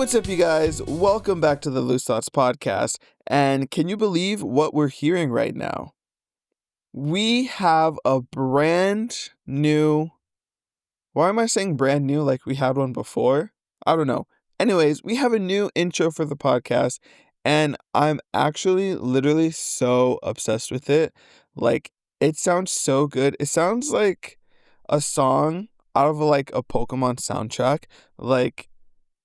What's up, you guys? Welcome back to the Loose Thoughts podcast. And can you believe what we're hearing right now? We have a brand new. Why am I saying brand new like we had one before? I don't know. Anyways, we have a new intro for the podcast, and I'm actually literally so obsessed with it. Like, it sounds so good. It sounds like a song out of like a Pokemon soundtrack. Like,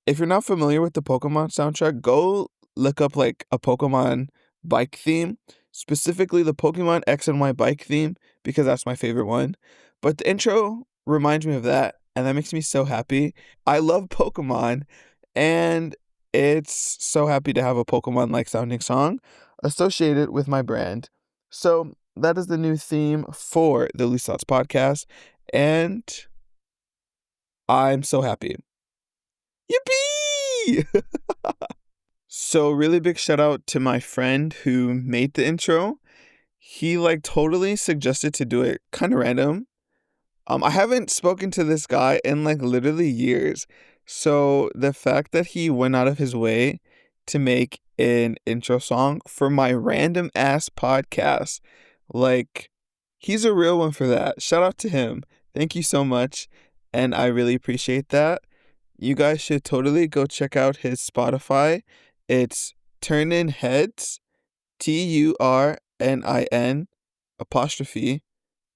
if you're not familiar with the Pokemon soundtrack, go look up like a Pokemon bike theme, specifically the Pokemon X and Y bike theme, because that's my favorite one. But the intro reminds me of that, and that makes me so happy. I love Pokemon, and it's so happy to have a Pokemon like sounding song associated with my brand. So that is the new theme for the Loose Thoughts podcast, and I'm so happy. Yippee! So really big shout out to my friend who made the intro. He like totally suggested to do it kind of random. I haven't spoken to this guy in like literally years. So the fact that he went out of his way to make an intro song for my random ass podcast, like, he's a real one for that. Shout out to him. Thank you so much. And I really appreciate that. You guys should totally go check out his Spotify. It's Turnin Heads, TURNIN apostrophe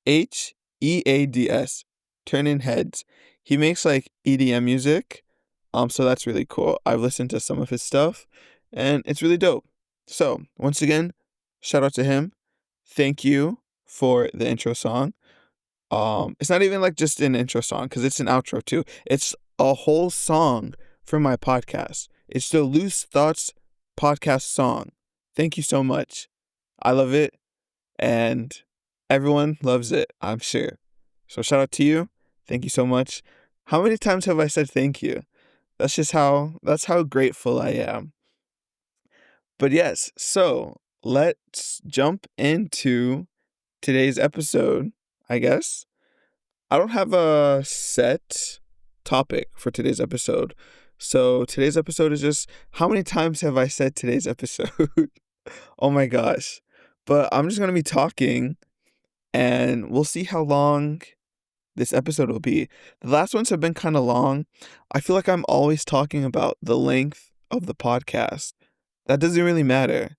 HEADS, Turnin Heads. He makes like EDM music, so that's really cool. I've listened to some of his stuff, and it's really dope. So once again, shout out to him. Thank you for the intro song. It's not even like just an intro song, because it's an outro too. It's a whole song for my podcast. It's the Loose Thoughts podcast song. Thank you so much. I love it, and everyone loves it, I'm sure. So shout out to you. Thank you so much. How many times have I said thank you? That's how grateful I am. But yes, so let's jump into today's episode, I guess. I don't have a set topic for today's episode. So today's episode is just, how many times have I said today's episode? Oh my gosh. But I'm just going to be talking, and we'll see how long this episode will be. The last ones have been kind of long. I feel like I'm always talking about the length of the podcast. That doesn't really matter.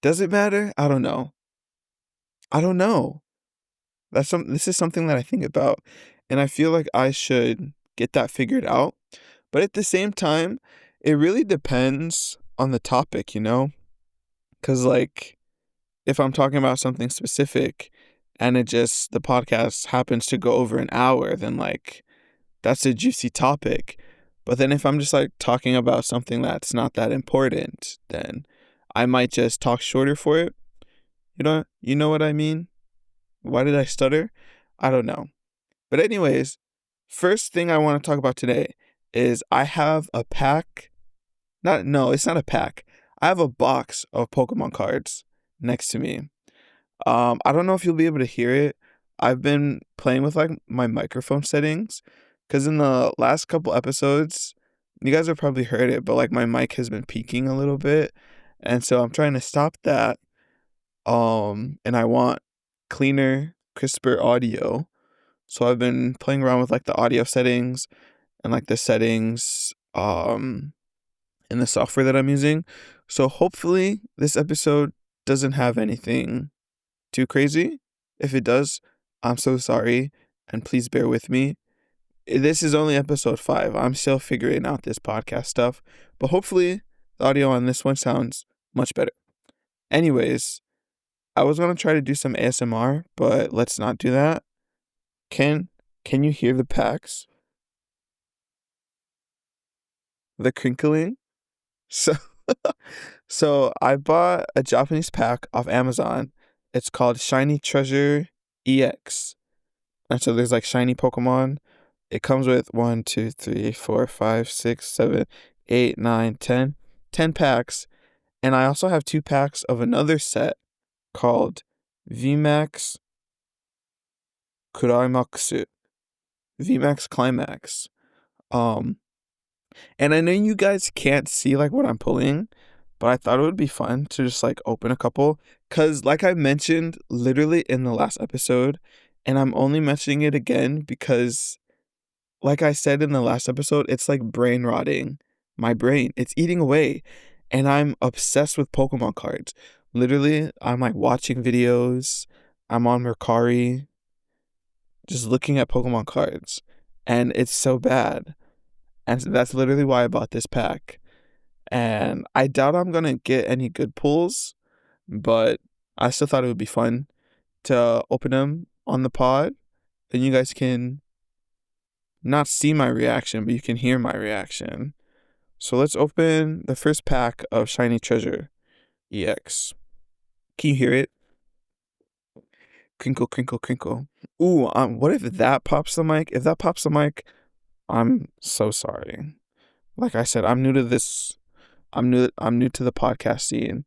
Does it matter? I don't know. This is something that I think about, and I feel like I should get that figured out. But at the same time, it really depends on the topic, you know? Because, like, if I'm talking about something specific and the podcast happens to go over an hour, then, like, that's a juicy topic. But then if I'm just, like, talking about something that's not that important, then I might just talk shorter for it. You know what I mean? Why did I stutter? I don't know. But anyways, first thing I want to talk about today is I have a pack. It's not a pack. I have a box of Pokemon cards next to me. I don't know if you'll be able to hear it. I've been playing with like my microphone settings, because in the last couple episodes, you guys have probably heard it, but like my mic has been peaking a little bit. And so I'm trying to stop that. And I want cleaner, crisper audio. So I've been playing around with like the audio settings and like the settings in the software that I'm using. So hopefully this episode doesn't have anything too crazy. If it does, I'm so sorry, and please bear with me. This is only episode 5. I'm still figuring out this podcast stuff, but hopefully the audio on this one sounds much better. Anyways, I was going to try to do some ASMR, but let's not do that. Can you hear the packs? The crinkling? So I bought a Japanese pack off Amazon. It's called Shiny Treasure EX. And so there's like shiny Pokemon. It comes with 1, 2, 3, 4, 5, 6, 7, 8, 9, 10. 10 packs. And I also have 2 packs of another set called VMAX Climax. VMAX Climax. And I know you guys can't see like what I'm pulling, but I thought it would be fun to just like open a couple. Cause like I mentioned literally in the last episode, and I'm only mentioning it again because like I said in the last episode, it's like brain rotting my brain. It's eating away. And I'm obsessed with Pokemon cards. Literally, I'm like watching videos. I'm on Mercari, just looking at Pokemon cards. And it's so bad. And that's literally why I bought this pack. And I doubt I'm gonna get any good pulls, but I still thought it would be fun to open them on the pod. And you guys can not see my reaction, but you can hear my reaction. So let's open the first pack of Shiny Treasure EX. Can you hear it? Crinkle, crinkle, crinkle. Ooh, what if that pops the mic? If that pops the mic, I'm so sorry. Like I said, I'm new to this. I'm new to the podcast scene.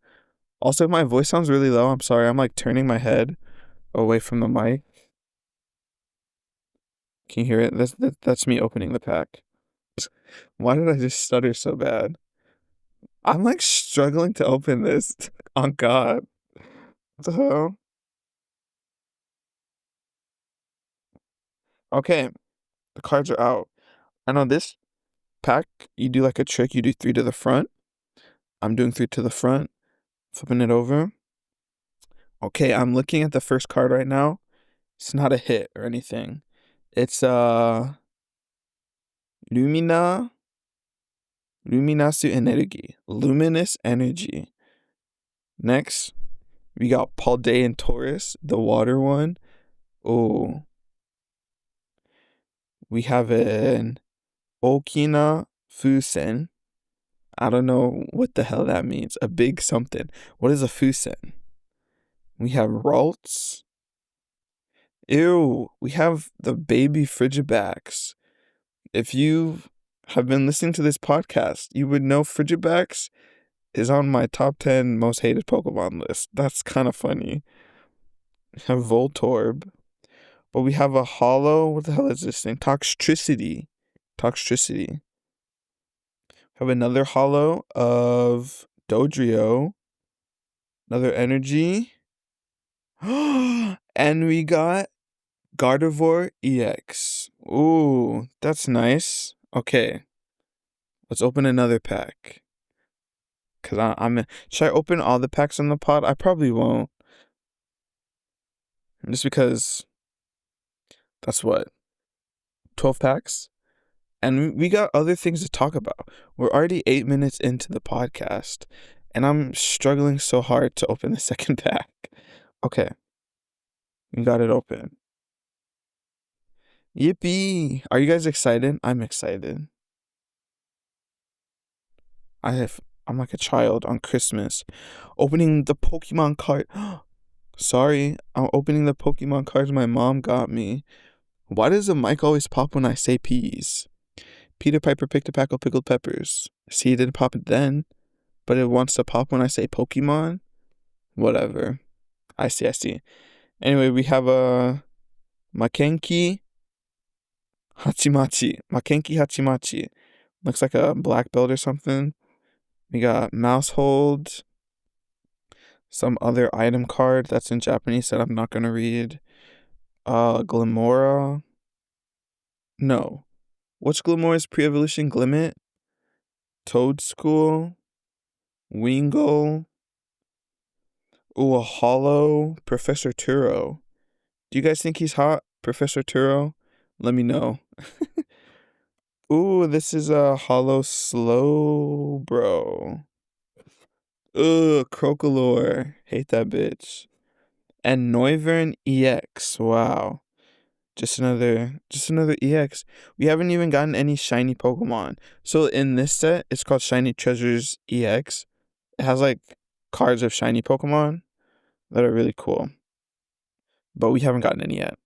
Also, if my voice sounds really low, I'm sorry. I'm like turning my head away from the mic. Can you hear it? That's me opening the pack. Why did I just stutter so bad? I'm like struggling to open this. On God. What the hell? Okay, the cards are out. I know this pack, you do like a trick. You do three to the front. I'm doing three to the front. Flipping it over. Okay, I'm looking at the first card right now. It's not a hit or anything. It's Lumina Luminasu Energy. Luminous Energy. Next, we got Paldean Taurus, the water one. Oh. We have an Okina Fusen. I don't know what the hell that means. A big something. What is a Fusen? We have Ralts. Ew. We have the baby Frigibacks. If you have been listening to this podcast, you would know Frigibacks is on my top 10 most hated Pokemon list. That's kind of funny. We have Voltorb. But we have a hollow. What the hell is this thing? Toxtricity. Toxtricity. Have another hollow of Dodrio. Another energy. And we got Gardevoir EX. Ooh, that's nice. Okay. Let's open another pack. Cause I'm should I open all the packs on the pod? I probably won't. Just because that's what 12 packs? And we got other things to talk about. We're already 8 minutes into the podcast, and I'm struggling so hard to open the second pack. Okay, we got it open. Yippee! Are you guys excited? I'm excited. I'm like a child on Christmas, opening the Pokemon card. Sorry, I'm opening the Pokemon cards my mom got me. Why does the mic always pop when I say peas? Peter Piper picked a pack of pickled peppers. See, it didn't pop it then, but it wants to pop when I say Pokemon. Whatever. I see. Anyway, we have a Makenki Hachimachi. Makenki Hachimachi. Looks like a black belt or something. We got Mousehold. Some other item card that's in Japanese that I'm not gonna read. Glimora. No. Which Glimora's pre-evolution? Glimmet? Toadschool? Wingull? Ooh, a hollow Professor Turo. Do you guys think he's hot, Professor Turo? Let me know. Ooh, this is a hollow slow bro. Ugh, Crocolore. Hate that bitch. And Noivern EX. Wow. Just another EX. We haven't even gotten any shiny Pokemon. So in this set, it's called Shiny Treasures EX. It has like cards of shiny Pokemon that are really cool. But we haven't gotten any yet.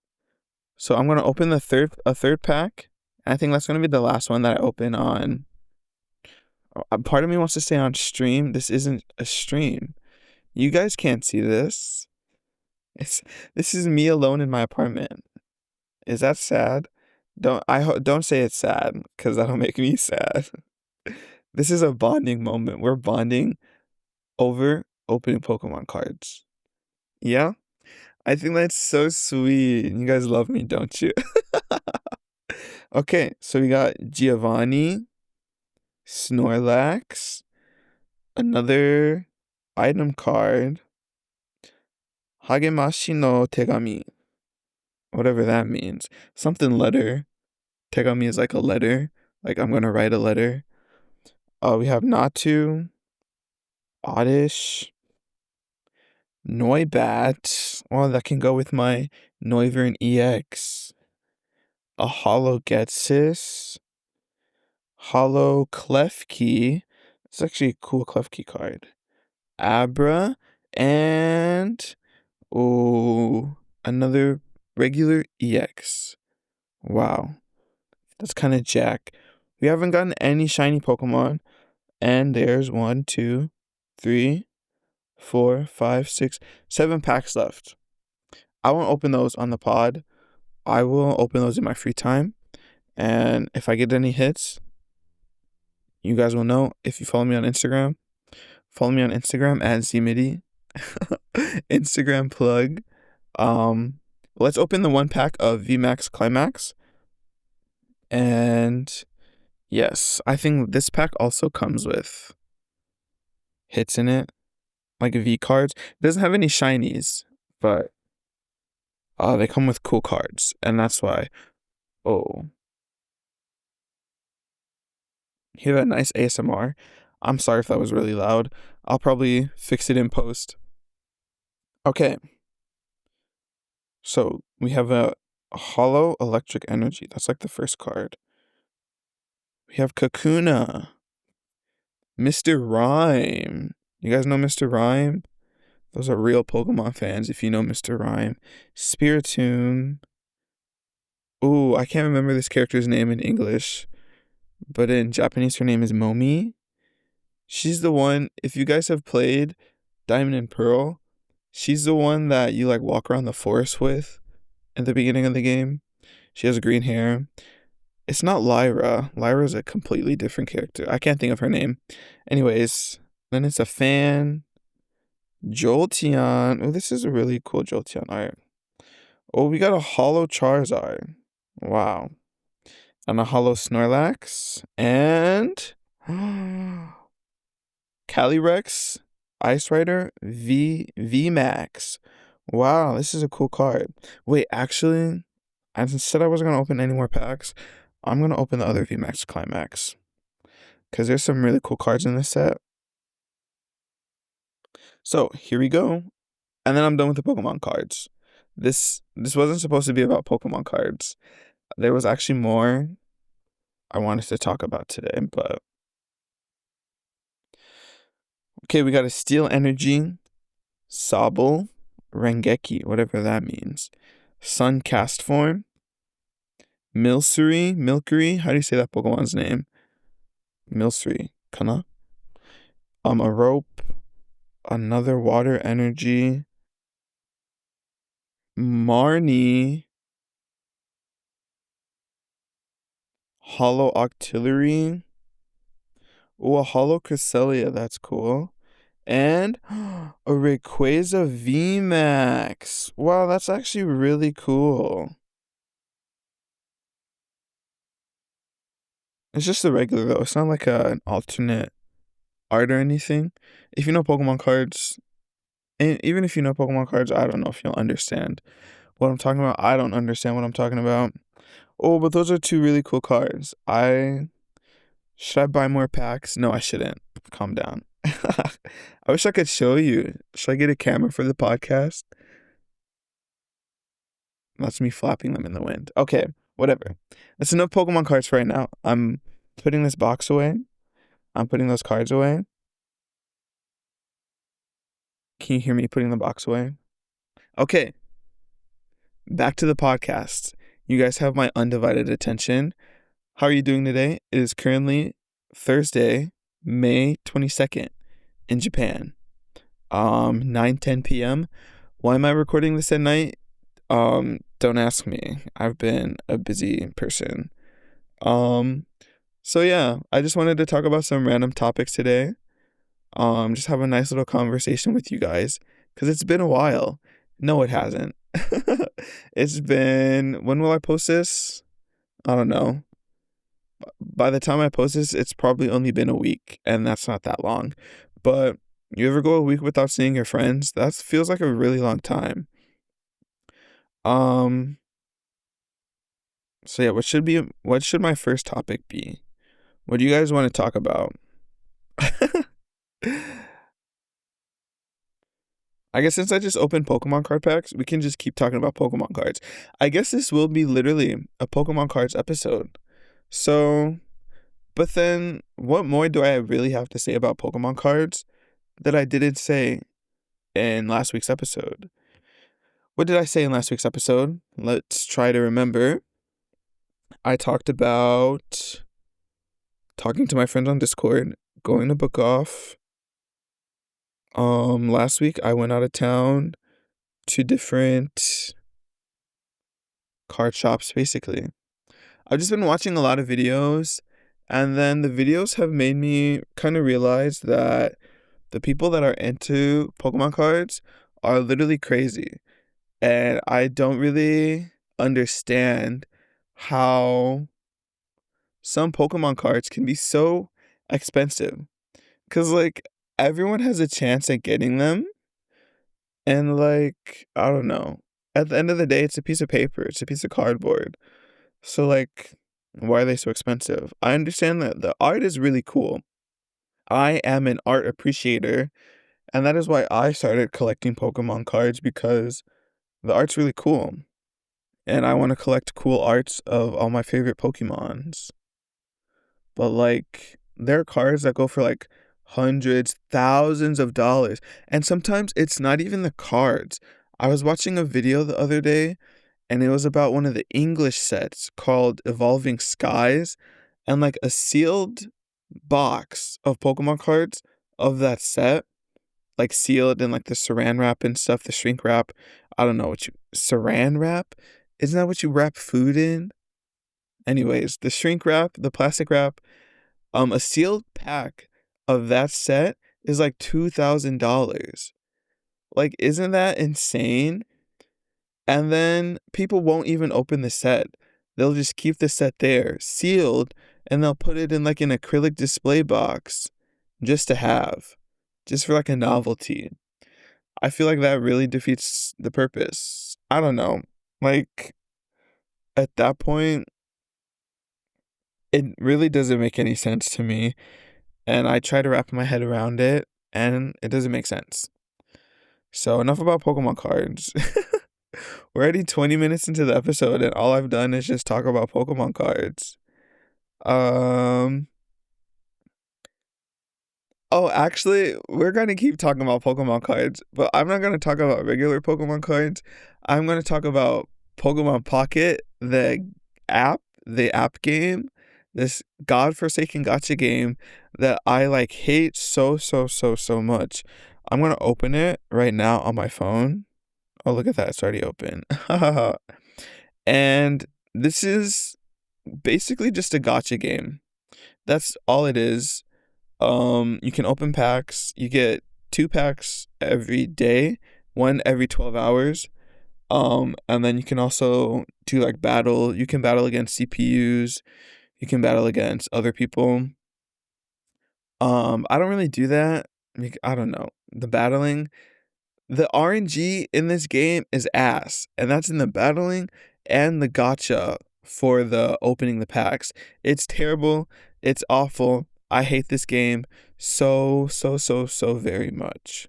So I'm gonna open a third pack. And I think that's gonna be the last one that I open on. Part of me wants to say on stream. This isn't a stream. You guys can't see this. This is me alone in my apartment. Is that sad? Don't say it's sad, because that'll make me sad. This is a bonding moment. We're bonding over opening Pokemon cards. Yeah? I think that's so sweet. You guys love me, don't you? Okay, so we got Giovanni, Snorlax, another item card, Hagemashi no Tegami, whatever that means. Something letter. Tegami is like a letter. Like I'm gonna write a letter. We have Natu, Oddish, Noibat. Oh, that can go with my Noivern EX. A Hollow Getsis. Hollow Klefki. It's actually a cool Klefki card. Abra. And another regular EX. Wow. That's kind of jack. We haven't gotten any shiny Pokemon. And there's 1, 2, 3, 4, 5, 6, 7 packs left. I won't open those on the pod. I will open those in my free time. And if I get any hits, you guys will know. If you follow me on Instagram at ZMIDI. Instagram plug. Let's open the 1 pack of VMAX Climax. And yes, I think this pack also comes with hits in it, like V cards. It doesn't have any shinies, but they come with cool cards, and that's why. Oh, hear that nice ASMR? I'm sorry if that was really loud. I'll probably fix it in post. Okay. So we have a Hollow Electric Energy. That's like the first card. We have Kakuna. Mr. Rhyme. You guys know Mr. Rhyme? Those are real Pokemon fans if you know Mr. Rhyme. Spiritomb. Ooh, I can't remember this character's name in English, but in Japanese her name is Momi. She's the one, if you guys have played Diamond and Pearl, she's the one that you like walk around the forest with at the beginning of the game. She has green hair. It's not Lyra. Lyra's a completely different character. I can't think of her name. Anyways, then it's a fan. Jolteon. Oh, this is a really cool Jolteon art. Oh, we got a Hollow Charizard. Wow. And a Hollow Snorlax. And Calyrex, Ice Rider, VMAX. Wow, this is a cool card. Wait, actually, I said I wasn't going to open any more packs. I'm going to open the other VMAX Climax. Because there's some really cool cards in this set. So, here we go. And then I'm done with the Pokemon cards. This wasn't supposed to be about Pokemon cards. There was actually more I wanted to talk about today, but okay, we got a Steel Energy, Sobble, Rengeki, whatever that means. Sun Cast Form, Milcery, how do you say that Pokemon's name? Milcery, kana? A Rope, another Water Energy, Marnie, Hollow Octillery. Ooh, a Hollow Cresselia, that's cool. And a Rayquaza VMAX. Wow, that's actually really cool. It's just a regular though. It's not like an alternate art or anything. If you know Pokemon cards, and even if you know Pokemon cards, I don't know if you'll understand what I'm talking about. I don't understand what I'm talking about. Oh, but those are 2 really cool cards. Should I buy more packs? No, I shouldn't. Calm down. I wish I could show you. Should I get a camera for the podcast? That's me flapping them in the wind. Okay, whatever. That's enough Pokemon cards for right now. I'm putting this box away. I'm putting those cards away. Can you hear me putting the box away? Okay. Back to the podcast. You guys have my undivided attention. How are you doing today? It is currently Thursday, May 22nd in Japan. 9:10 p.m. Why am I recording this at night? Don't ask me. I've been a busy person. So yeah, I just wanted to talk about some random topics today. Just have a nice little conversation with you guys because it's been a while. No, it hasn't. It's been, when will I post this? I don't know. By the time I post this, it's probably only been a week, and that's not that long. But you ever go a week without seeing your friends? That feels like a really long time. Um, so yeah, what should my first topic be? What do you guys want to talk about? I guess since I just opened Pokemon card packs, we can just keep talking about Pokemon cards. I guess this will be literally a Pokemon cards episode. So, but then what more do I really have to say about Pokemon cards that I didn't say in last week's episode? What did I say in last week's episode? Let's try to remember. I talked about talking to my friends on Discord, going to book off. Last week I went out of town to different card shops basically. I've just been watching a lot of videos, and then the videos have made me kind of realize that the people that are into Pokemon cards are literally crazy. And I don't really understand how some Pokemon cards can be so expensive. Because, like, everyone has a chance at getting them. And, like, I don't know. At the end of the day, it's a piece of paper, it's a piece of cardboard. So, like, why are they so expensive? I understand that the art is really cool. I am an art appreciator, and that is why I started collecting Pokemon cards because the art's really cool. And I want to collect cool arts of all my favorite Pokemons. But, like, there are cards that go for, like, hundreds, thousands of dollars. And sometimes it's not even the cards. I was watching a video the other day, and it was about one of the English sets called Evolving Skies, and like a sealed box of Pokemon cards of that set, like sealed in like the saran wrap and stuff, the shrink wrap. I don't know what you saran wrap? Isn't that what you wrap food in? Anyways, the shrink wrap, the plastic wrap, a sealed pack of that set is like $2,000. Like, isn't that insane? And then people won't even open the set. They'll just keep the set there, sealed, and they'll put it in like an acrylic display box just to have, just for like a novelty. I feel like that really defeats the purpose. I don't know. Like, at that point, it really doesn't make any sense to me. And I try to wrap my head around it, and it doesn't make sense. So, enough about Pokemon cards. We're already 20 minutes into the episode, and all I've done is just talk about Pokemon cards. Um, oh, actually, we're gonna keep talking about Pokemon cards, but I'm not gonna talk about regular Pokemon cards. I'm gonna talk about Pokemon Pocket, the app game, this godforsaken gotcha game that I like hate so, so, so, so much. I'm gonna open it right now on my phone. Oh, look at that. It's already open. And this is basically just a gotcha game. That's all it is. You can open packs. You get 2 packs every day, one every 12 hours. And then you can also do like battle. You can battle against CPUs. You can battle against other people. I don't really do that. I don't know. The battling. The RNG in this game is ass, and that's in the battling and the gotcha for the opening the packs. It's terrible. It's awful. I hate this game so, so, so, so very much.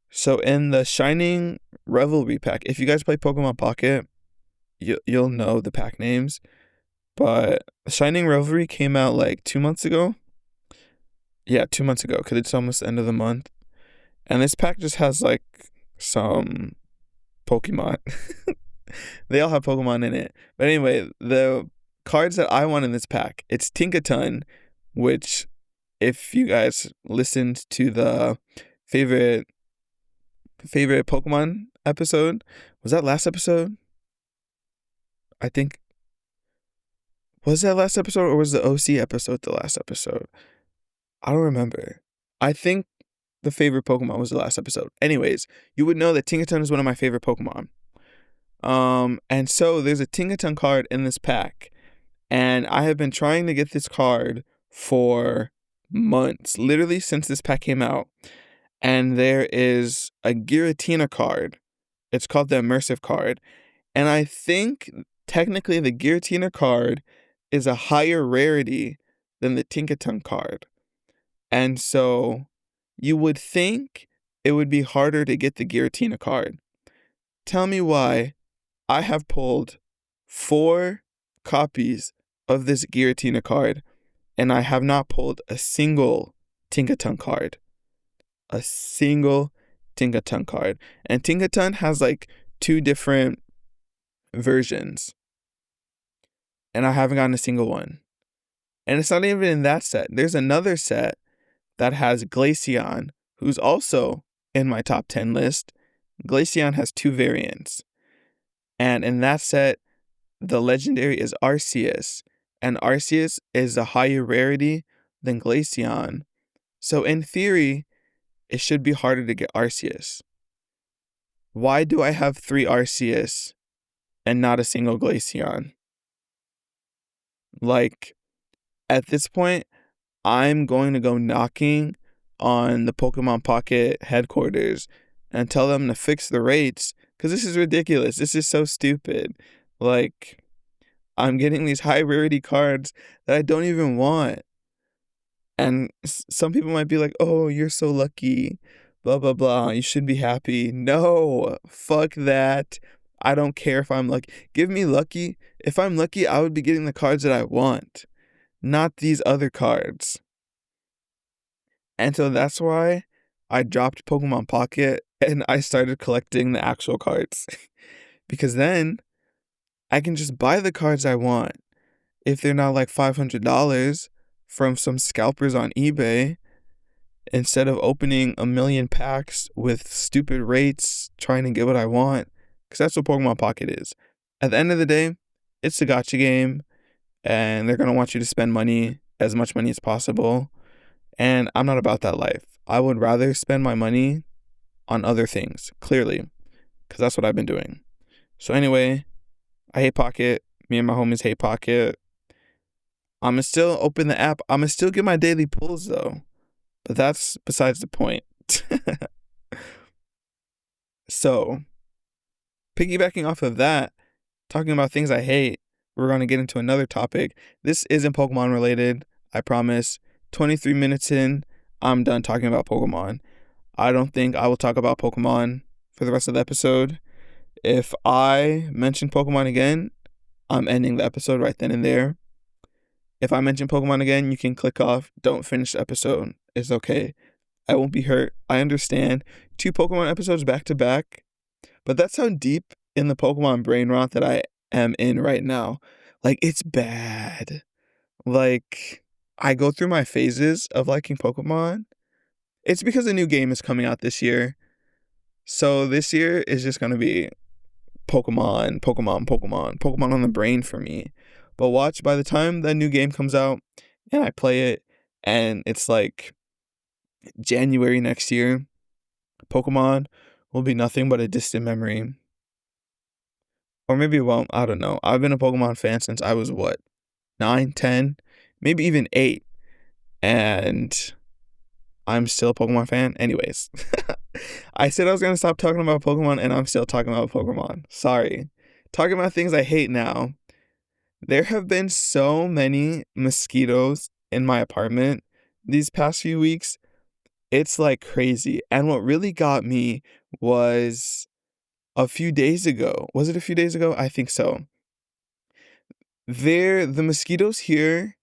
So in the Shining Revelry pack, if you guys play Pokemon Pocket, you'll know the pack names. But Shining Revelry came out like 2 months ago. Yeah, 2 months ago, because it's almost the end of the month. And this pack just has like some Pokemon. They all have Pokemon in it. But anyway, the cards that I want in this pack, it's Tinkaton, which if you guys listened to the favorite Pokemon episode, was that last episode? I think Was that last episode or was the OC episode the last episode? I don't remember. I think the favorite Pokemon was the last episode. Anyways, you would know that Tinkaton is one of my favorite Pokemon. And so there's a Tinkaton card in this pack. And I have been trying to get this card for months, literally since this pack came out. And there is a Giratina card. It's called the Immersive card. And I think technically the Giratina card is a higher rarity than the Tinkaton card. And so you would think it would be harder to get the Giratina card. Tell me why I have pulled 4 copies of this Giratina card and I have not pulled a single Tinkaton card. A single Tinkaton card. And Tinkaton has like 2 different versions. And I haven't gotten a single one. And it's not even in that set. There's another set that has Glaceon, who's also in my top 10 list. Glaceon has 2 variants. And in that set, the legendary is Arceus. And Arceus is a higher rarity than Glaceon. So in theory, it should be harder to get Arceus. Why do I have 3 Arceus and not a single Glaceon? Like, at this point, I'm going to go knocking on the Pokemon Pocket headquarters and tell them to fix the rates, because this is ridiculous. This is so stupid. Like, I'm getting these high rarity cards that I don't even want. And some people might be like, oh, you're so lucky, blah, blah, blah. You should be happy. No, fuck that. I don't care if I'm lucky. Give me lucky. If I'm lucky, I would be getting the cards that I want, not these other cards. And so that's why I dropped Pokemon Pocket and I started collecting the actual cards. Because then I can just buy the cards I want if they're not like $500 from some scalpers on eBay, instead of opening a million packs with stupid rates trying to get what I want. Because that's what Pokemon Pocket is. At the end of the day, it's a gacha game, and they're going to want you to spend money, as much money as possible. And I'm not about that life. I would rather spend my money on other things, clearly, because that's what I've been doing. So anyway, I hate Pocket. Me and my homies hate Pocket. I'm going to still open the app. I'm going to still get my daily pulls, though. But that's besides the point. So, piggybacking off of that, talking about things I hate, we're going to get into another topic. This isn't Pokemon related, I promise. 23 minutes in, I'm done talking about Pokemon. I don't think I will talk about Pokemon for the rest of the episode. If I mention Pokemon again, I'm ending the episode right then and there. If I mention Pokemon again, you can click off. Don't finish the episode. It's okay. I won't be hurt. I understand. 2 Pokemon episodes back to back. But that's how deep in the Pokemon brain rot that I am in right now. Like, it's bad. Like, I go through my phases of liking Pokemon. It's because a new game is coming out this year. So this year is just going to be Pokemon on the brain for me. But watch, by the time that new game comes out and I play it and it's like January next year, Pokemon will be nothing but a distant memory. Or maybe it won't. I don't know. I've been a Pokemon fan since I was 9, 10, maybe even 8. And I'm still a Pokemon fan. Anyways, I said I was going to stop talking about Pokemon and I'm still talking about Pokemon. Sorry. Talking about things I hate now. There have been so many mosquitoes in my apartment these past few weeks. It's like crazy. And what really got me was a few days ago. Was it a few days ago? I think so. The mosquitoes here,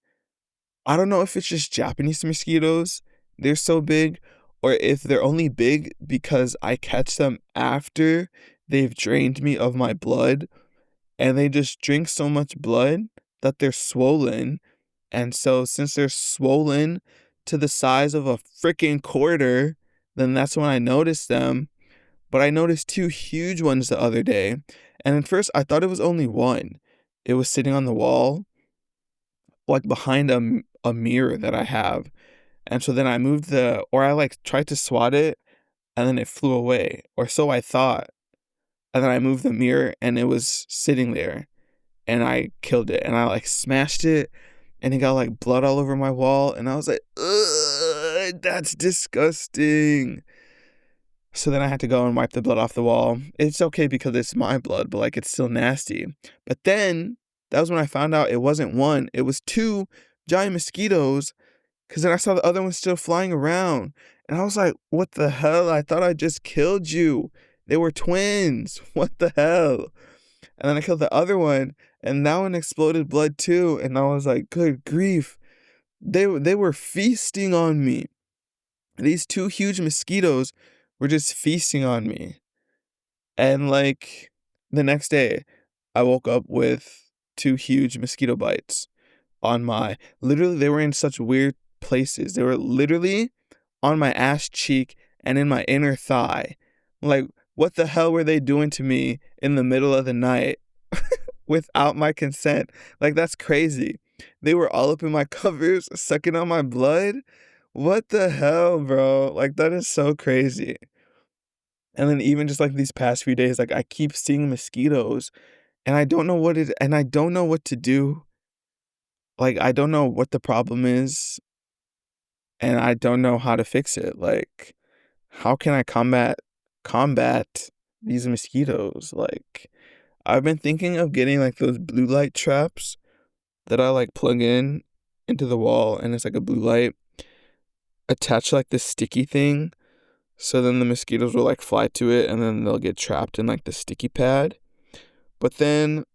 I don't know if it's just Japanese mosquitoes. They're so big, or if they're only big because I catch them after they've drained me of my blood. And they just drink so much blood that they're swollen. And so since they're swollen to the size of a freaking quarter, then that's when I noticed them. But I noticed 2 huge ones the other day. And at first I thought it was only one. It was sitting on the wall. like behind a mirror that I have. And so then I moved or I like tried to swat it and then it flew away, or so I thought. And then I moved the mirror and it was sitting there and I killed it and I like smashed it and it got like blood all over my wall. And I was like, ugh, that's disgusting. So then I had to go and wipe the blood off the wall. It's okay because it's my blood, but like it's still nasty. But then that was when I found out it wasn't one, it was two giant mosquitoes. Because then I saw the other one still flying around. And I was like, what the hell? I thought I just killed you. They were twins. What the hell? And then I killed the other one. And that one exploded blood too. And I was like, good grief. They were feasting on me. These two huge mosquitoes were just feasting on me. And like the next day, I woke up with two huge mosquito bites on literally, they were in such weird places. They were literally on my ass cheek and in my inner thigh. Like, what the hell were they doing to me in the middle of the night without my consent? Like, that's crazy. They were all up in my covers, sucking on my blood. What the hell, bro? Like, that is so crazy. And then even just like these past few days, like I keep seeing mosquitoes and I don't know what to do. Like, I don't know what the problem is and I don't know how to fix it. Like, how can I combat these mosquitoes? Like, I've been thinking of getting like those blue light traps that I like plug into the wall and it's like a blue light attached to like this sticky thing. So then the mosquitoes will like fly to it and then they'll get trapped in like the sticky pad. But then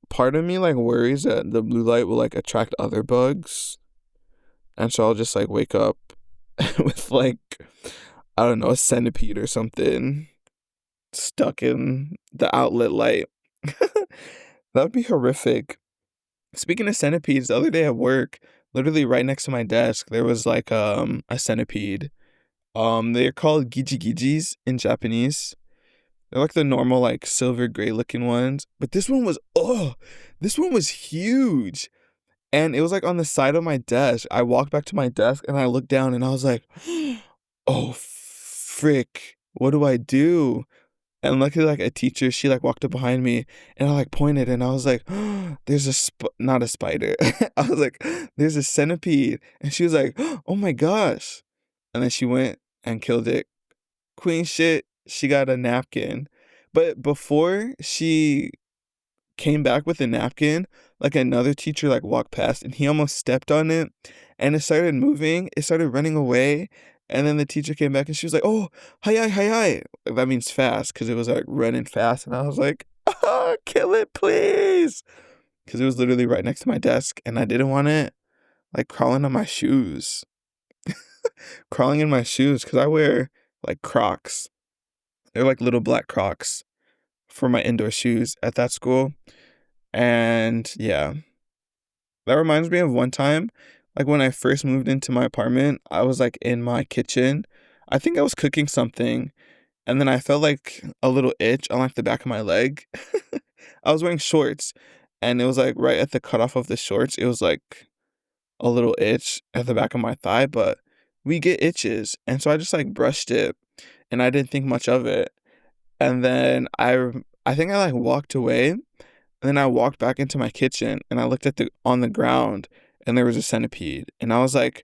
part of me like worries that the blue light will like attract other bugs. And so I'll just like wake up with like, I don't know, a centipede or something stuck in the outlet light. That would be horrific. Speaking of centipedes, the other day at work, literally right next to my desk, there was like a centipede. They're called gijigijis in Japanese. They're like the normal like silver gray looking ones, but this one was huge. And it was like on the side of my desk. I walked back to my desk and I looked down and I was like, oh frick, what do I do? And luckily like a teacher, she like walked up behind me and I like pointed and I was like, there's not a spider. I was like, there's a centipede. And she was like, oh my gosh. And then she went and killed it. Queen shit, she got a napkin. But before she came back with a napkin, like another teacher like walked past and he almost stepped on it and it started moving. It started running away. And then the teacher came back and she was like, oh, hi, hi, hi, hi. That means fast because it was like running fast. And I was like, kill it, please. Because it was literally right next to my desk and I didn't want it like crawling on my shoes. Crawling in my shoes because I wear like Crocs. They're like little black Crocs for my indoor shoes at that school. And yeah, that reminds me of one time, like when I first moved into my apartment, I was like in my kitchen. I think I was cooking something, and then I felt like a little itch on like the back of my leg. I was wearing shorts, and it was like right at the cutoff of the shorts, it was like a little itch at the back of my thigh, but we get itches. And so I just like brushed it, and I didn't think much of it. And then I think I like walked away. And then I walked back into my kitchen and I looked on the ground and there was a centipede. And I was like,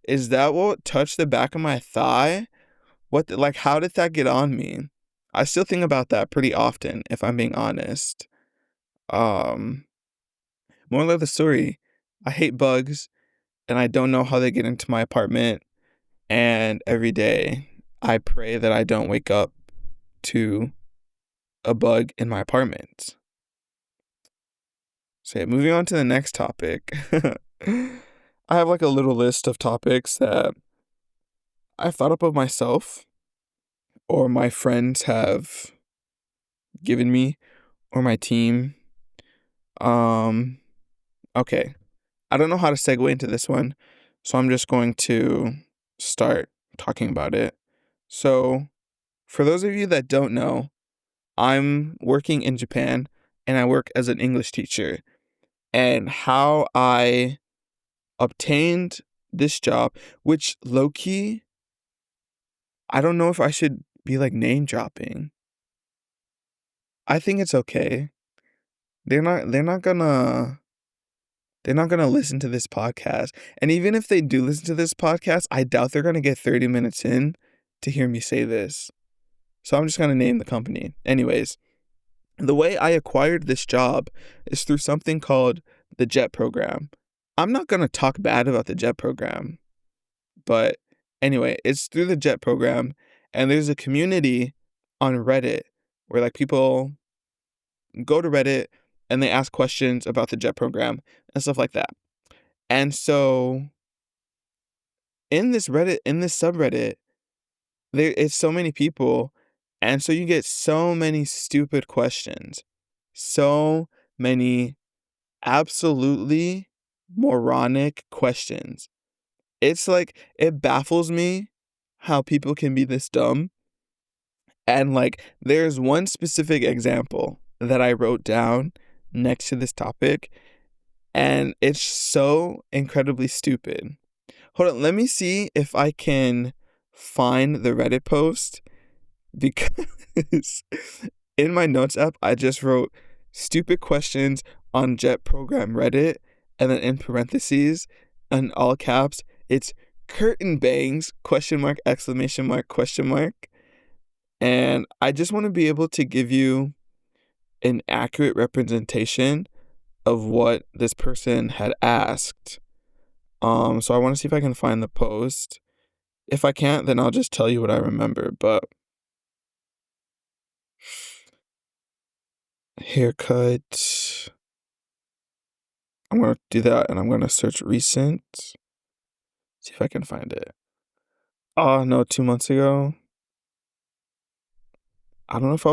is that what touched the back of my thigh? Like, how did that get on me? I still think about that pretty often, if I'm being honest. Um, Moral of the story, I hate bugs and I don't know how they get into my apartment. And every day I pray that I don't wake up to a bug in my apartment. So yeah, moving on to the next topic. I have like a little list of topics that I've thought up of myself or my friends have given me or my team. Okay. I don't know how to segue into this one, so I'm just going to start talking about it. So, for those of you that don't know, I'm working in Japan and I work as an English teacher. And how I obtained this job, which low-key, I don't know if I should be, like, name dropping. I think it's okay. They're not they're not gonna they're not gonna listen to this podcast, and even if they do listen to this podcast, I doubt they're gonna get 30 minutes in to hear me say this. So I'm just gonna name the company. Anyways, the way I acquired this job is through something called the JET program. I'm not gonna talk bad about the JET program, but anyway, it's through the JET program, and there's a community on Reddit where, like, people go to Reddit and they ask questions about the JET program and stuff like that. And so in this subreddit, it's so many people, and so you get so many stupid questions. So many absolutely moronic questions. It's like, it baffles me how people can be this dumb. And, like, there's one specific example that I wrote down next to this topic, and it's so incredibly stupid. Hold on, let me see if I can find the Reddit post, because in my notes app, I just wrote stupid questions on JET program Reddit, and then in parentheses, in all caps, it's curtain bangs, question mark, exclamation mark, question mark. And I just want to be able to give you an accurate representation of what this person had asked. So I want to see if I can find the post. If I can't, then I'll just tell you what I remember. But haircut. I'm going to do that, and I'm going to search recent. See if I can find it. Oh, no, 2 months ago. I don't know if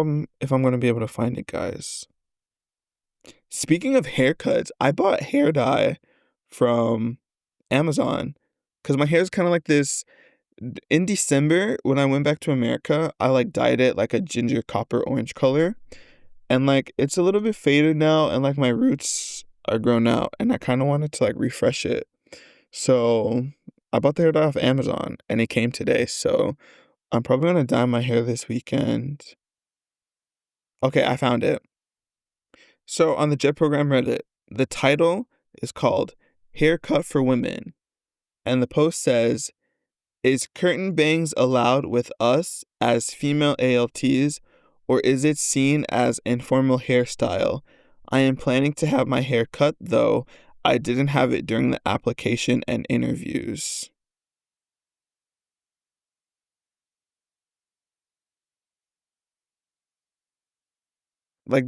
I'm going to be able to find it, guys. Speaking of haircuts, I bought hair dye from Amazon because my hair is kind of like this. In December, when I went back to America, I, like, dyed it like a ginger copper orange color, and, like, it's a little bit faded now, and, like, my roots are grown out, and I kind of wanted to, like, refresh it. So I bought the hair dye off Amazon, and it came today. So I'm probably gonna dye my hair this weekend. Okay, I found it. So on the JET program Reddit, the title is called "Haircut for Women," and the post says, "Is curtain bangs allowed with us as female ALTs, or is it seen as informal hairstyle? I am planning to have my hair cut, though I didn't have it during the application and interviews." Like,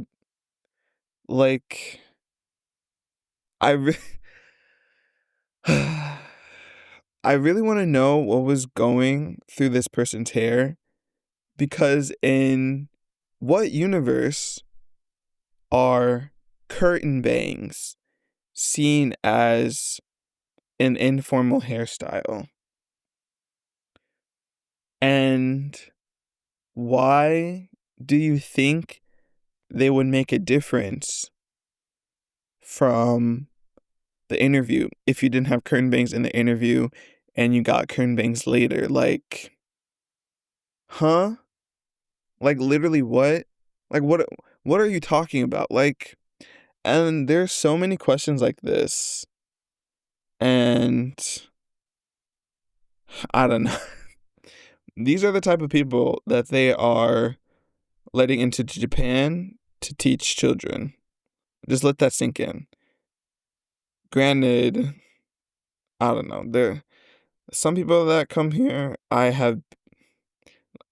like, I re- I really want to know what was going through this person's hair, because in what universe are curtain bangs seen as an informal hairstyle? And why do you think they would make a difference from the interview if you didn't have curtain bangs in the interview and you got curtain bangs later? Like, huh? Like, literally what? Like, what are you talking about? Like, and there's so many questions like this, and I don't know. These are the type of people that they are letting into Japan to teach children. Just let that sink in. Granted, I don't know. There some people that come here, let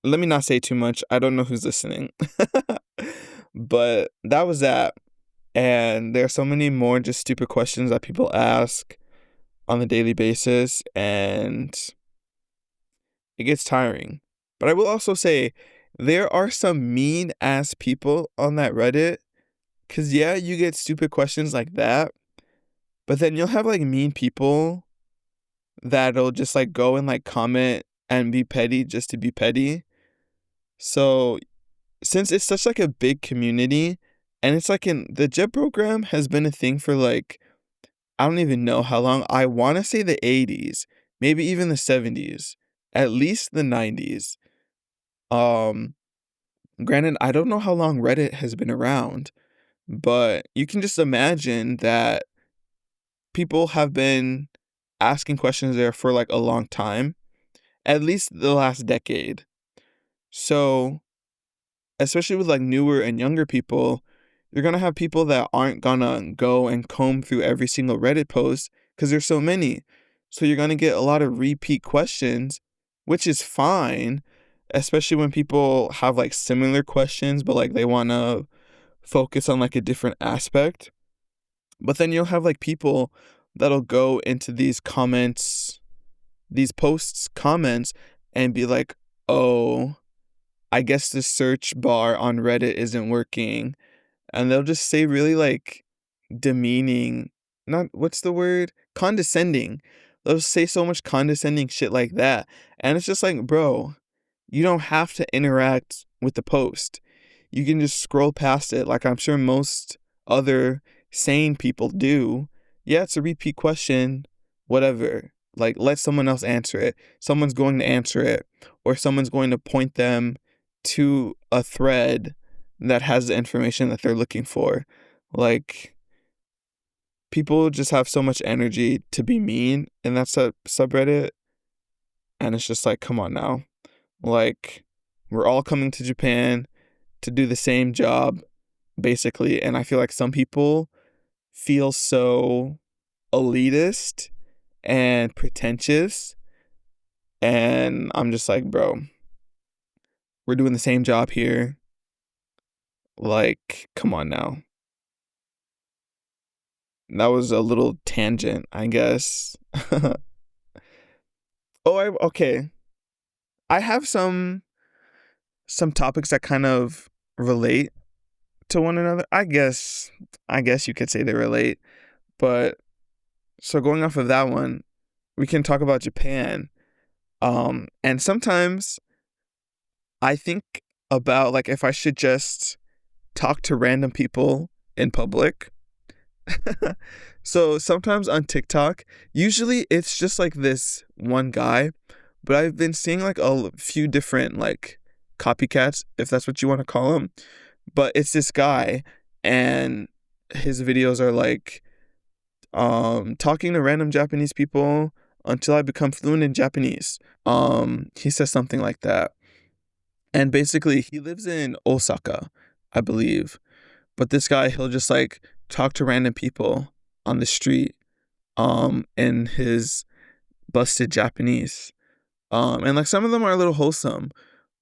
me not say too much. I don't know who's listening. But that was that. And there are so many more just stupid questions that people ask on a daily basis, and it gets tiring. But I will also say there are some mean ass people on that Reddit. Cause yeah, you get stupid questions like that, but then you'll have, like, mean people that'll just, like, go and, like, comment and be petty just to be petty. So since it's such, like, a big community, and it's like the JET program has been a thing for, like, I don't even know how long. I want to say the 80s, maybe even the 70s, at least the 90s. Um, Granted, I don't know how long Reddit has been around, but you can just imagine that people have been asking questions there for like a long time, at least the last decade. So, especially with like newer and younger people, you're gonna have people that aren't gonna go and comb through every single Reddit post because there's so many. So you're gonna get a lot of repeat questions, which is fine, especially when people have like similar questions, but like they wanna focus on like a different aspect. But then you'll have like people that'll go into these comments, these posts comments, and be like, oh, I guess the search bar on Reddit isn't working. And they'll just say really like demeaning, not what's the word? Condescending. They'll say so much condescending shit like that. And it's just like, bro, you don't have to interact with the post. You can just scroll past it like I'm sure most other sane people do. Yeah, it's a repeat question, whatever. Like, let someone else answer it. Someone's going to answer it, or someone's going to point them to a thread that has the information that they're looking for. Like, people just have so much energy to be mean in that subreddit. And it's just like, come on now. Like, we're all coming to Japan to do the same job, basically. And I feel like some people feel so elitist and pretentious. And I'm just like, bro, we're doing the same job here. Like, come on now. That was a little tangent, I guess. Okay. I have some topics that kind of relate to one another. I guess you could say they relate. But so going off of that one, we can talk about Japan. And sometimes I think about like if I should just talk to random people in public. So sometimes on TikTok, usually it's just like this one guy, but I've been seeing like a few different like copycats, if that's what you want to call them. But it's this guy, and his videos are like talking to random Japanese people until I become fluent in Japanese. He says something like that. And basically he lives in Osaka, I believe. But this guy, he'll just like talk to random people on the street in his busted Japanese. And like some of them are a little wholesome.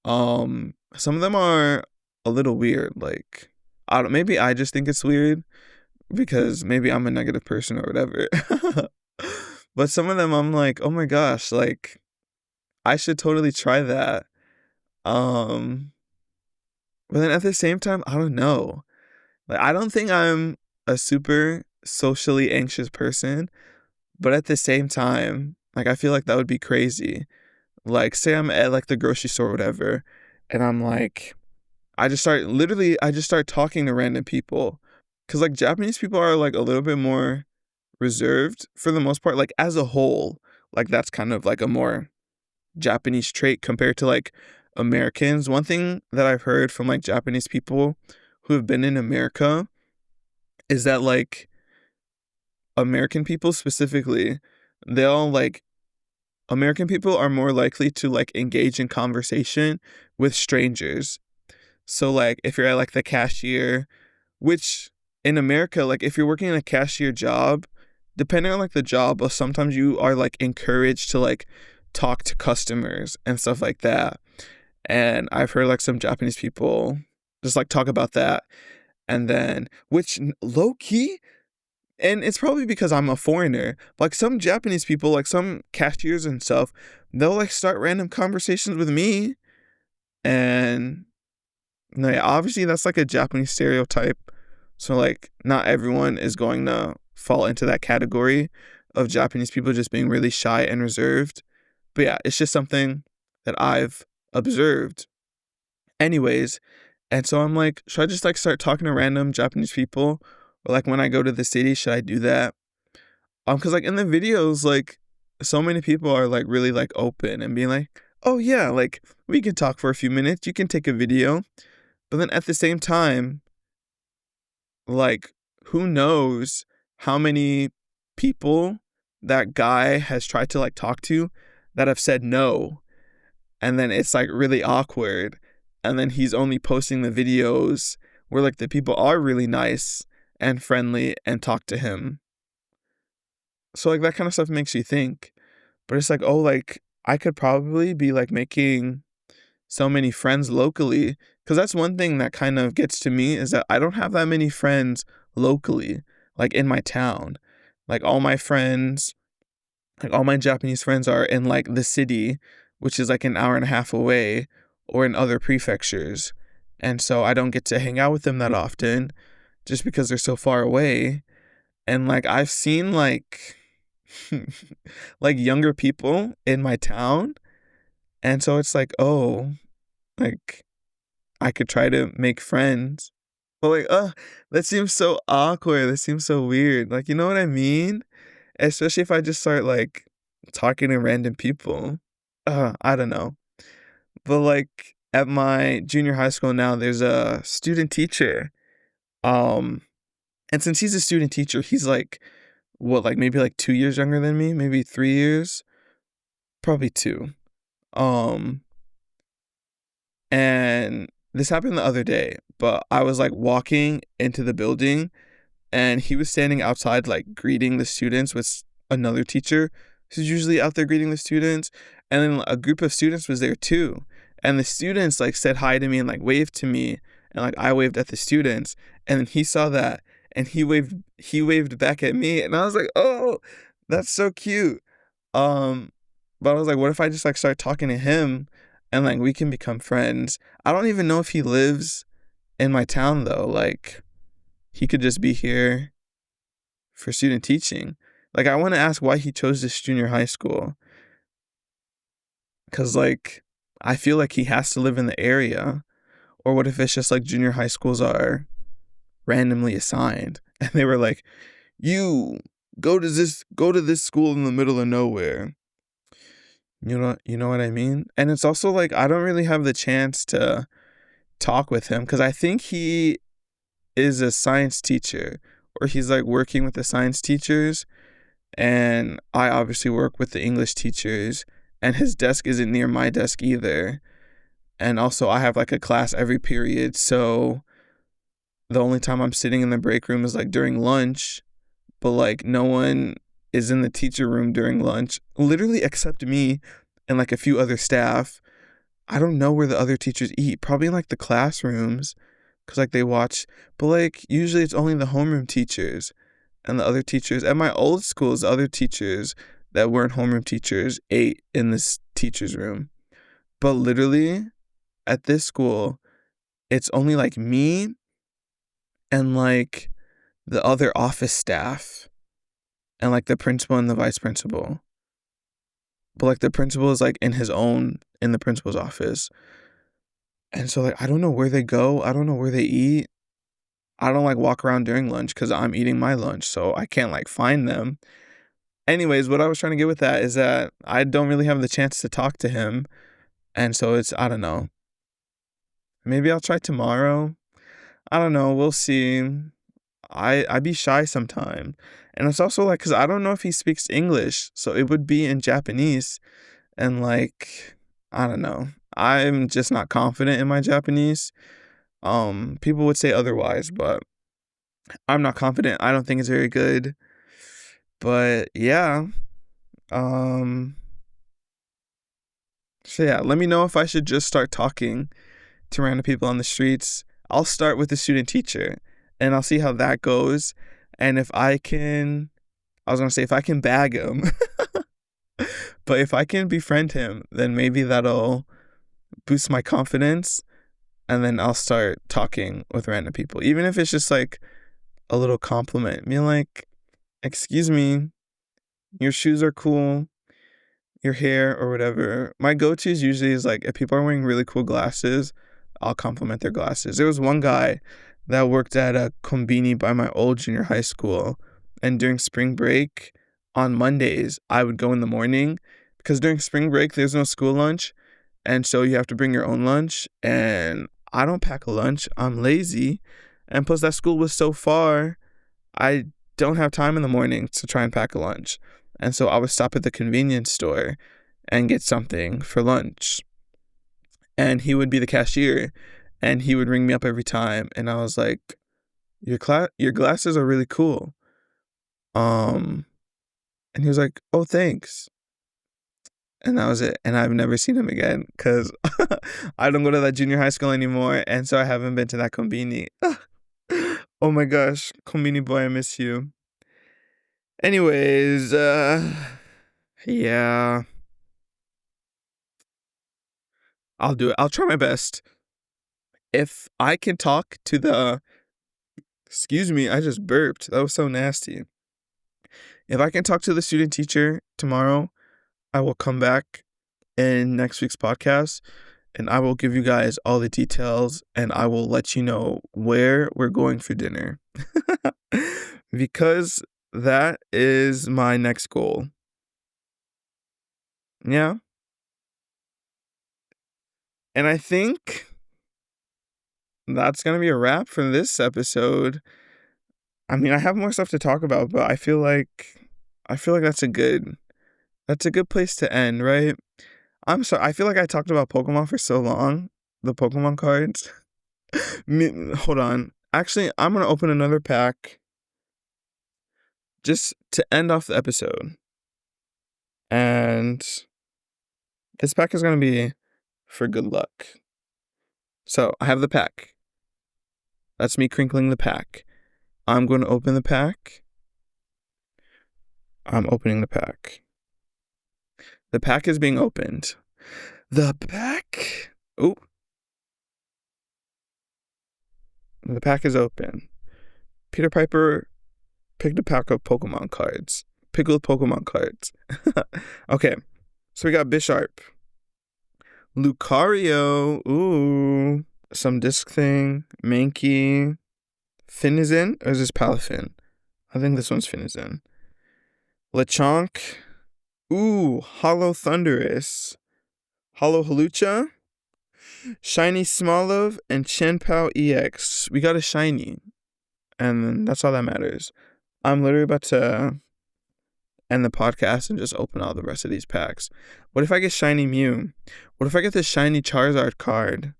Some of them are a little weird. Like, I don't, maybe I just think it's weird because maybe I'm a negative person or whatever. But some of them I'm like, oh my gosh, like I should totally try that. Um, but then at the same time, I don't know. Like, I don't think I'm a super socially anxious person, but at the same time, like, I feel like that would be crazy. Like, say I'm at like the grocery store or whatever, and I'm like, I just start talking to random people. Cause like Japanese people are like a little bit more reserved for the most part, like as a whole. Like, that's kind of like a more Japanese trait compared to like Americans. One thing that I've heard from like Japanese people who have been in America is that like American people specifically, they'll like American people are more likely to like engage in conversation with strangers. So like if you're at like the cashier, which in America, like if you're working in a cashier job, depending on like the job, but sometimes you are like encouraged to like talk to customers and stuff like that. And I've heard like some Japanese people just like talk about that. And then, which low key, and it's probably because I'm a foreigner, like some Japanese people, like some cashiers and stuff, they'll like start random conversations with me. And no, yeah, obviously that's like a Japanese stereotype. So like not everyone is going to fall into that category of Japanese people just being really shy and reserved. But yeah, it's just something that I've observed. Anyways, and so I'm like, should I just like start talking to random Japanese people? Or like when I go to the city, should I do that? Because like in the videos, like so many people are like really like open and being like, oh yeah, like we can talk for a few minutes. You can take a video. But then at the same time, like who knows how many people that guy has tried to like talk to that have said no. And then it's like really awkward. And then he's only posting the videos where like the people are really nice and friendly and talk to him. So like that kind of stuff makes you think. But it's like, oh, like I could probably be like making so many friends locally. Because that's one thing that kind of gets to me is that I don't have that many friends locally, like in my town. Like all my friends, like all my Japanese friends are in like the city, which is like an hour and a half away, or in other prefectures. And so I don't get to hang out with them that often just because they're so far away. And like I've seen like like younger people in my town. And so it's like, oh, like I could try to make friends. But like, that seems so awkward. That seems so weird. Like, you know what I mean? Especially if I just start like talking to random people. I don't know. But like at my junior high school now, there's a student teacher. Um, and since he's a student teacher, he's like what, like maybe like 2 years younger than me, maybe 3 years, probably two. Um, and this happened the other day, but I was like walking into the building and he was standing outside like greeting the students with another teacher who's usually out there greeting the students, and then a group of students was there too, and the students like said hi to me and like waved to me, and like I waved at the students, and then he saw that and he waved back at me, and I was like, oh, that's so cute. um but I was like, what if I just like start talking to him and like we can become friends? I don't even know if he lives in my town though. Like he could just be here for student teaching. Like, I want to ask why he chose this junior high school. Because, like, I feel like he has to live in the area. Or what if it's just like junior high schools are randomly assigned? And they were like, you go to this school in the middle of nowhere. You know what I mean? And it's also like, I don't really have the chance to talk with him because I think he is a science teacher, or he's like working with the science teachers, and I obviously work with the English teachers, and his desk isn't near my desk either. And also I have like a class every period, so the only time I'm sitting in the break room is like during lunch, but like no one is in the teacher room during lunch, literally except me and like a few other staff. I don't know where the other teachers eat, probably in like the classrooms, because like they watch, but like usually it's only the homeroom teachers, and the other teachers at my old schools, the other teachers that weren't homeroom teachers ate in this teacher's room. But literally at this school, it's only like me and like the other office staff and like the principal and the vice principal. But like the principal is like in the principal's office. And so like I don't know where they go. I don't know where they eat. I don't like walk around during lunch because I'm eating my lunch, so I can't like find them. Anyways, what I was trying to get with that is that I don't really have the chance to talk to him. And so I don't know. Maybe I'll try tomorrow. I don't know. We'll see. I be shy sometime. And it's also like, because I don't know if he speaks English. So it would be in Japanese. And like, I don't know. I'm just not confident in my Japanese. People would say otherwise, but I'm not confident. I don't think it's very good. But yeah. Um, so yeah, let me know if I should just start talking to random people on the streets. I'll start with the student teacher and I'll see how that goes. And if I can, I was going to say if I can bag him, but if I can befriend him, then maybe that'll boost my confidence. And then I'll start talking with random people, even if it's just like a little compliment. Be like, excuse me, your shoes are cool, your hair or whatever. My go-tos usually is like if people are wearing really cool glasses, I'll compliment their glasses. There was one guy that worked at a kombini by my old junior high school, and during spring break, on Mondays, I would go in the morning because during spring break, there's no school lunch. And so you have to bring your own lunch. And I don't pack a lunch. I'm lazy. And plus, that school was so far, I don't have time in the morning to try and pack a lunch. And so I would stop at the convenience store and get something for lunch. And he would be the cashier. And he would ring me up every time. And I was like, your glasses are really cool. And he was like, oh, thanks. And that was it. And I've never seen him again because I don't go to that junior high school anymore. And so I haven't been to that Combini. Oh my gosh. Combini boy, I miss you. Anyways, yeah. I'll do it. I'll try my best. If I can talk to the... Excuse me, I just burped. That was so nasty. If I can talk to the student teacher tomorrow, I will come back in next week's podcast and I will give you guys all the details and I will let you know where we're going for dinner. Because that is my next goal. Yeah. And I think that's going to be a wrap for this episode. I mean, I have more stuff to talk about, but I feel like that's a good place to end, right? I'm sorry. I feel like I talked about Pokemon for so long. The Pokemon cards. Hold on. Actually, I'm going to open another pack just to end off the episode. And this pack is going to be for good luck. So, I have the pack. That's me crinkling the pack. I'm going to open the pack. I'm opening the pack. The pack is being opened. The pack? Oh. The pack is open. Peter Piper picked a pack of Pokemon cards. Pickled Pokemon cards. Okay. So we got Bisharp. Lucario. Ooh. Some disc thing. Mankey. Finizen? Or is this Palafin? I think this one's Finizen. Lechonk. Ooh, Hollow Thundurus, Hollow Halucha, Shiny Smoliv, and Chenpao EX. We got a shiny. And that's all that matters. I'm literally about to end the podcast and just open all the rest of these packs. What if I get shiny Mew? What if I get the shiny Charizard card?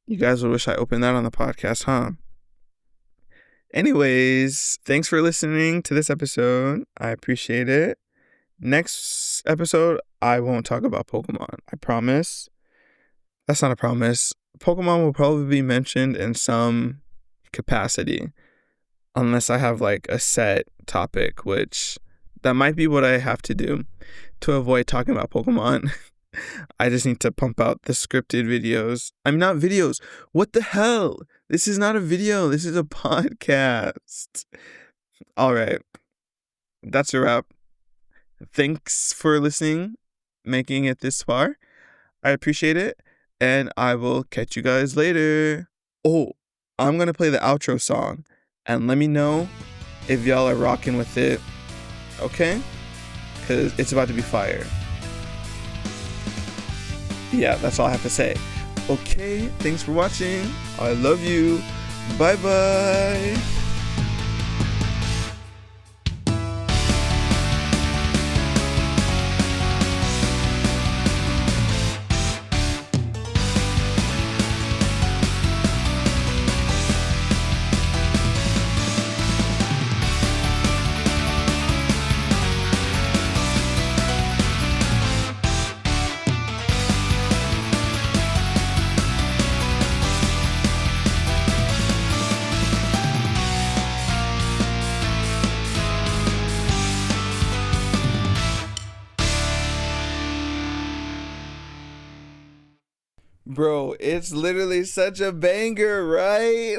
You guys would wish I opened that on the podcast, huh? Anyways, thanks for listening to this episode. I appreciate it. Next episode, I won't talk about Pokemon. I promise. That's not a promise. Pokemon will probably be mentioned in some capacity. Unless I have like a set topic, which that might be what I have to do to avoid talking about Pokemon. I just need to pump out the scripted videos. I mean, not videos. What the hell? This is not a video. This is a podcast. All right. That's a wrap. Thanks for listening, making it this far. I appreciate it, and I will catch you guys later. Oh, I'm going to play the outro song, and let me know if y'all are rocking with it, okay? Because it's about to be fire. Yeah, that's all I have to say. Okay, thanks for watching. I love you. Bye-bye. Bro, it's literally such a banger, right?